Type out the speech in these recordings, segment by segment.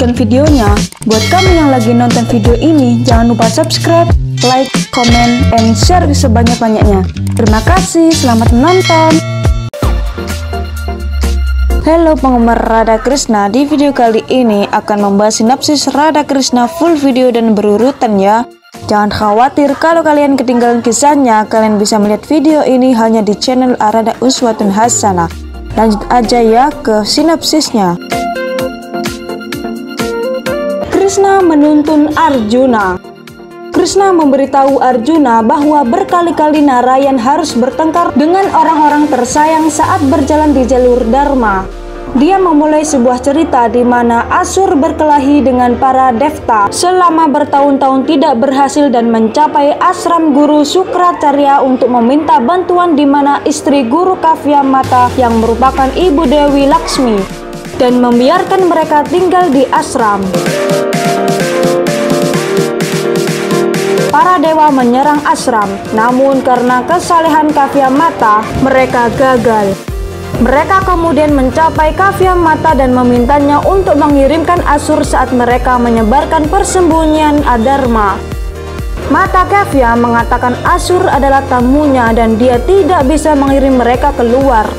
melanjutkan videonya, buat kamu yang lagi nonton video ini, jangan lupa subscribe, like, comment, and share sebanyak-banyaknya. Terima kasih, selamat menonton. Halo penggemar Radha Krishna, di video kali ini akan membahas sinopsis Radha Krishna full video dan berurutan ya. Jangan khawatir kalau kalian ketinggalan kisahnya, kalian bisa melihat video ini hanya di channel Arada Uswatun Hasanah. Lanjut aja ya ke sinopsisnya. Krishna menuntun Arjuna. Krishna memberitahu Arjuna bahwa berkali-kali Narayan harus bertengkar dengan orang-orang tersayang saat berjalan di jalur Dharma. Dia memulai sebuah cerita di mana Asur berkelahi dengan para Devta selama bertahun-tahun tidak berhasil dan mencapai ashram Guru Sukracarya untuk meminta bantuan, di mana istri Guru Kavyamata yang merupakan ibu Dewi Laksmi dan membiarkan mereka tinggal di ashram. Para dewa menyerang ashram, namun karena kesalehan Kavyamata, mereka gagal. Mereka kemudian mencapai Kavyamata dan memintanya untuk mengirimkan Asur saat mereka menyebarkan persembunyian Adharma. Mata Kavya mengatakan Asur adalah tamunya dan dia tidak bisa mengirim mereka keluar.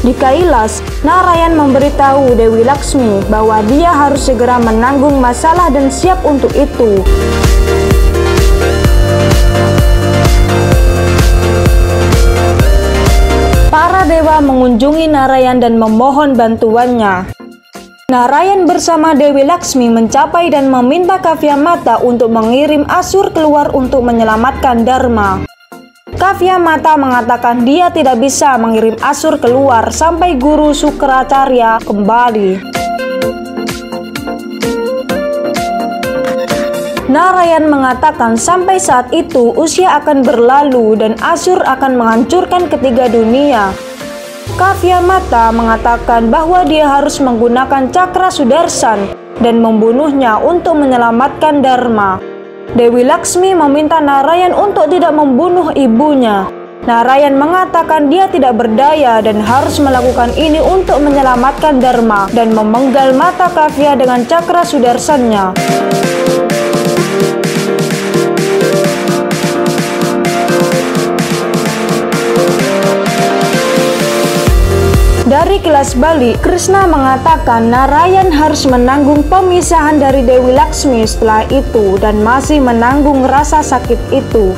Di Kailas, Narayan memberitahu Dewi Laksmi bahwa dia harus segera menanggung masalah dan siap untuk itu. Para dewa mengunjungi Narayan dan memohon bantuannya. Narayan bersama Dewi Laksmi mencapai dan meminta Kavyamata untuk mengirim Asur keluar untuk menyelamatkan Dharma. Kavyamata mengatakan dia tidak bisa mengirim Asur keluar sampai Guru Sukracarya kembali. Narayan mengatakan sampai saat itu usia akan berlalu dan Asur akan menghancurkan ketiga dunia. Kavyamata mengatakan bahwa dia harus menggunakan cakra Sudarsan dan membunuhnya untuk menyelamatkan Dharma. Dewi Laksmi meminta Narayan untuk tidak membunuh ibunya. Narayan mengatakan dia tidak berdaya dan harus melakukan ini untuk menyelamatkan Dharma dan memenggal mata Kavya dengan cakra Sudarsannya. Dari Kilas Bali, Krishna mengatakan Narayan harus menanggung pemisahan dari Dewi Laksmi setelah itu dan masih menanggung rasa sakit itu.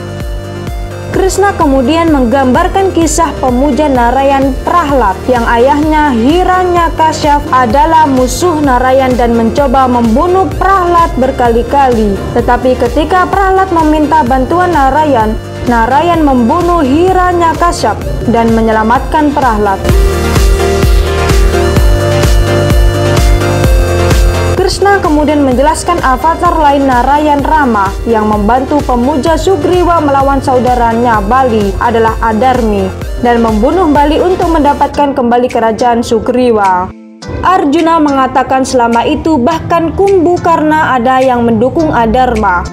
Krishna kemudian menggambarkan kisah pemuja Narayan Prahlad yang ayahnya Hiranyakashyap adalah musuh Narayan dan mencoba membunuh Prahlad berkali-kali. Tetapi ketika Prahlad meminta bantuan Narayan, Narayan membunuh Hiranyakashyap dan menyelamatkan Prahlad. Krishna kemudian menjelaskan avatar lain Narayan Rama yang membantu pemuja Sugriwa melawan saudaranya Bali adalah Adarmi dan membunuh Bali untuk mendapatkan kembali kerajaan Sugriwa. Arjuna mengatakan selama itu bahkan Kumbhakarna ada yang mendukung Adharma.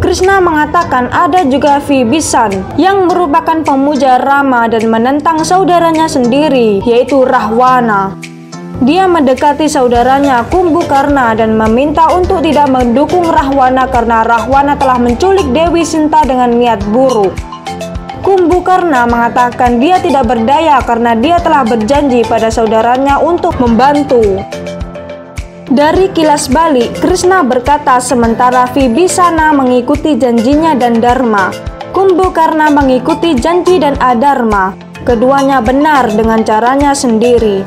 Krishna mengatakan ada juga Vibhisan yang merupakan pemuja Rama dan menentang saudaranya sendiri, yaitu Rahwana. Dia mendekati saudaranya Kumbhakarna dan meminta untuk tidak mendukung Rahwana karena Rahwana telah menculik Dewi Sinta dengan niat buruk. Kumbhakarna mengatakan dia tidak berdaya karena dia telah berjanji pada saudaranya untuk membantu. Dari Kilas Bali, Krishna berkata sementara Vibhisana mengikuti janjinya dan Dharma, Kumbhakarna mengikuti janji dan adharma. Keduanya benar dengan caranya sendiri.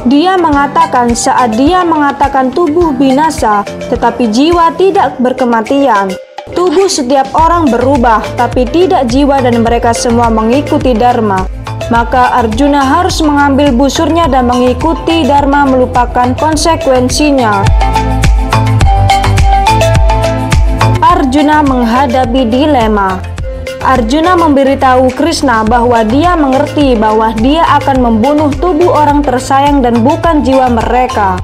Dia mengatakan saat dia mengatakan tubuh binasa, tetapi jiwa tidak berkematian. Tubuh setiap orang berubah, tapi tidak jiwa dan mereka semua mengikuti Dharma. Maka Arjuna harus mengambil busurnya dan mengikuti Dharma melupakan konsekuensinya. Arjuna menghadapi dilema. Arjuna memberitahu Krishna bahwa dia mengerti bahwa dia akan membunuh tubuh orang tersayang dan bukan jiwa mereka.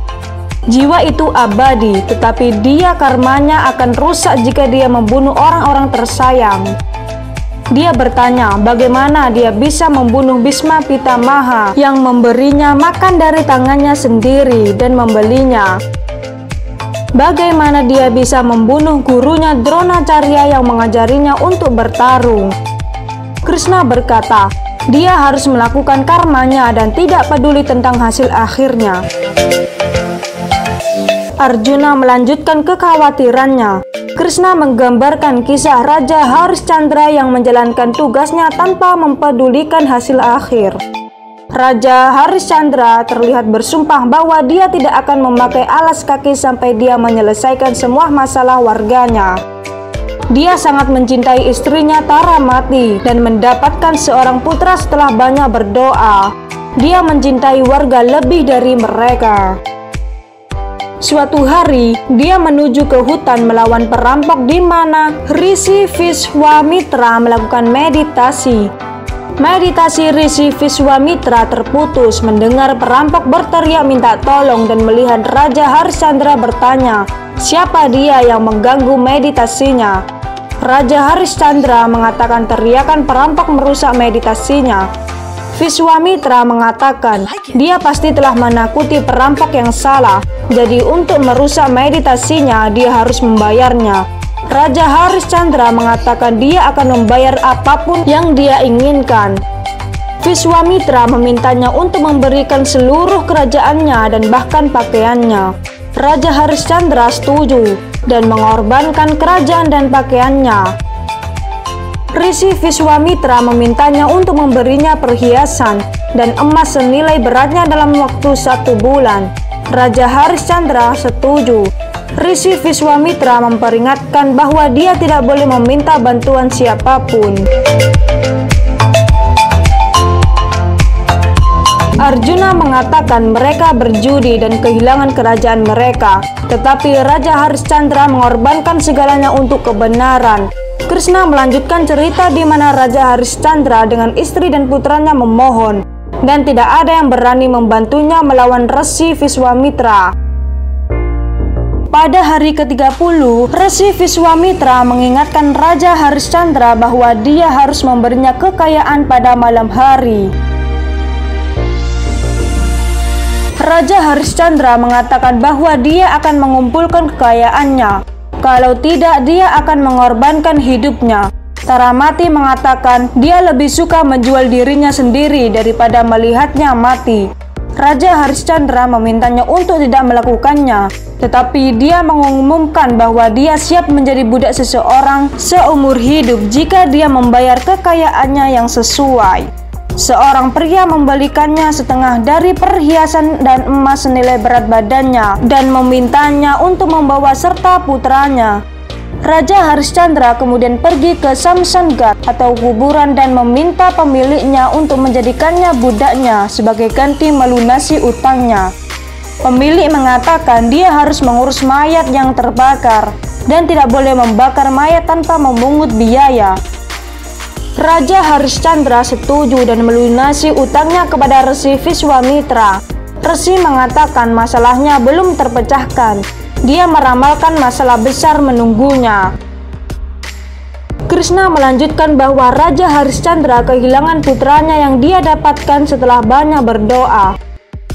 Jiwa itu abadi, tetapi dia karmanya akan rusak jika dia membunuh orang-orang tersayang. Dia bertanya bagaimana dia bisa membunuh Bhisma Pitamaha yang memberinya makan dari tangannya sendiri dan membelinya. bagaimana dia bisa membunuh gurunya Dronacharya yang mengajarinya untuk bertarung. Krishna berkata, dia harus melakukan karmanya dan tidak peduli tentang hasil akhirnya. Arjuna melanjutkan kekhawatirannya. Krishna menggambarkan kisah Raja Harishcandra yang menjalankan tugasnya tanpa mempedulikan hasil akhir. Raja Harishcandra terlihat bersumpah bahwa dia tidak akan memakai alas kaki sampai dia menyelesaikan semua masalah warganya. Dia sangat mencintai istrinya Taramati dan mendapatkan seorang putra setelah banyak berdoa. Dia mencintai warga lebih dari mereka. Suatu hari, dia menuju ke hutan melawan perampok di mana Rishi Vishwamitra melakukan meditasi. Meditasi Rishi Vishwamitra terputus mendengar perampok berteriak minta tolong dan melihat Raja Harishcandra bertanya, siapa dia yang mengganggu meditasinya? Raja Harishcandra mengatakan teriakan perampok merusak meditasinya. Vishwamitra mengatakan, dia pasti telah menakuti perampok yang salah, jadi untuk merusak meditasinya dia harus membayarnya. Raja Harishcandra mengatakan dia akan membayar apapun yang dia inginkan. Vishwamitra memintanya untuk memberikan seluruh kerajaannya dan bahkan pakaiannya. Raja Harishcandra setuju dan mengorbankan kerajaan dan pakaiannya. Rishi Vishwamitra memintanya untuk memberinya perhiasan dan emas senilai beratnya dalam waktu 1 bulan. Raja Harishcandra setuju. Rishi Vishwamitra memperingatkan bahwa dia tidak boleh meminta bantuan siapapun. Arjuna mengatakan mereka berjudi dan kehilangan kerajaan mereka, tetapi Raja Harishcandra mengorbankan segalanya untuk kebenaran. Krishna melanjutkan cerita di mana Raja Harishcandra dengan istri dan putranya memohon, dan tidak ada yang berani membantunya melawan Rishi Vishwamitra. Pada hari ke-30, Rishi Vishwamitra mengingatkan Raja Harishcandra bahwa dia harus memberinya kekayaan pada malam hari. Raja Harishcandra mengatakan bahwa dia akan mengumpulkan kekayaannya. Kalau tidak, dia akan mengorbankan hidupnya. Taramati mengatakan dia lebih suka menjual dirinya sendiri daripada melihatnya mati. Raja Harishcandra memintanya untuk tidak melakukannya, tetapi dia mengumumkan bahwa dia siap menjadi budak seseorang seumur hidup jika dia membayar kekayaannya yang sesuai. Seorang pria membalikannya setengah dari perhiasan dan emas senilai berat badannya dan memintanya untuk membawa serta putranya. Raja Harishcandra kemudian pergi ke Shamshan Ghat atau kuburan dan meminta pemiliknya untuk menjadikannya budaknya sebagai ganti melunasi utangnya. Pemilik mengatakan dia harus mengurus mayat yang terbakar dan tidak boleh membakar mayat tanpa memungut biaya. Raja Harishcandra setuju dan melunasi utangnya kepada Rishi Vishwamitra. Rishi mengatakan masalahnya belum terpecahkan. Dia meramalkan masalah besar menunggunya. Krishna melanjutkan bahwa Raja Harishcandra kehilangan putranya yang dia dapatkan setelah banyak berdoa.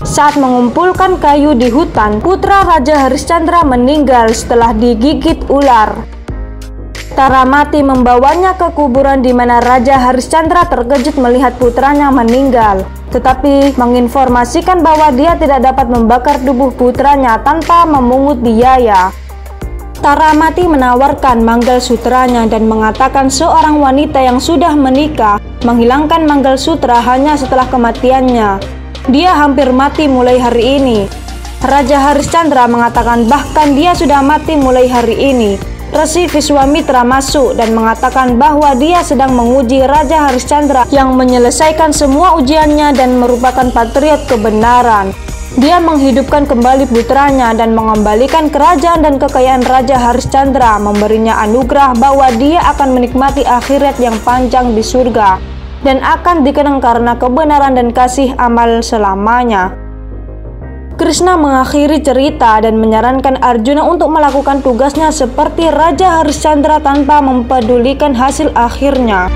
Saat mengumpulkan kayu di hutan, putra Raja Harishcandra meninggal setelah digigit ular. Taramati membawanya ke kuburan di mana Raja Harishcandra terkejut melihat putranya meninggal, tetapi menginformasikan bahwa dia tidak dapat membakar tubuh putranya tanpa memungut biaya. Taramati menawarkan manggalsutranya dan mengatakan seorang wanita yang sudah menikah menghilangkan manggalsutra hanya setelah kematiannya. Dia hampir mati mulai hari ini. Raja Harishcandra mengatakan bahkan dia sudah mati mulai hari ini. Rishi Vishwamitra masuk dan mengatakan bahwa dia sedang menguji Raja Harishcandra yang menyelesaikan semua ujiannya dan merupakan patriot kebenaran. Dia menghidupkan kembali putranya dan mengembalikan kerajaan dan kekayaan Raja Harishcandra, memberinya anugerah bahwa dia akan menikmati akhirat yang panjang di surga dan akan dikenang karena kebenaran dan kasih amal selamanya. Krishna mengakhiri cerita dan menyarankan Arjuna untuk melakukan tugasnya seperti Raja Harishcandra tanpa mempedulikan hasil akhirnya.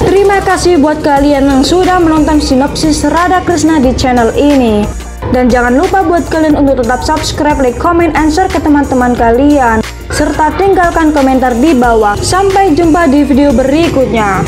Terima kasih buat kalian yang sudah menonton sinopsis Radha Krishna di channel ini. Dan jangan lupa buat kalian untuk tetap subscribe, like, comment, and share ke teman-teman kalian. Serta tinggalkan komentar di bawah. Sampai jumpa di video berikutnya.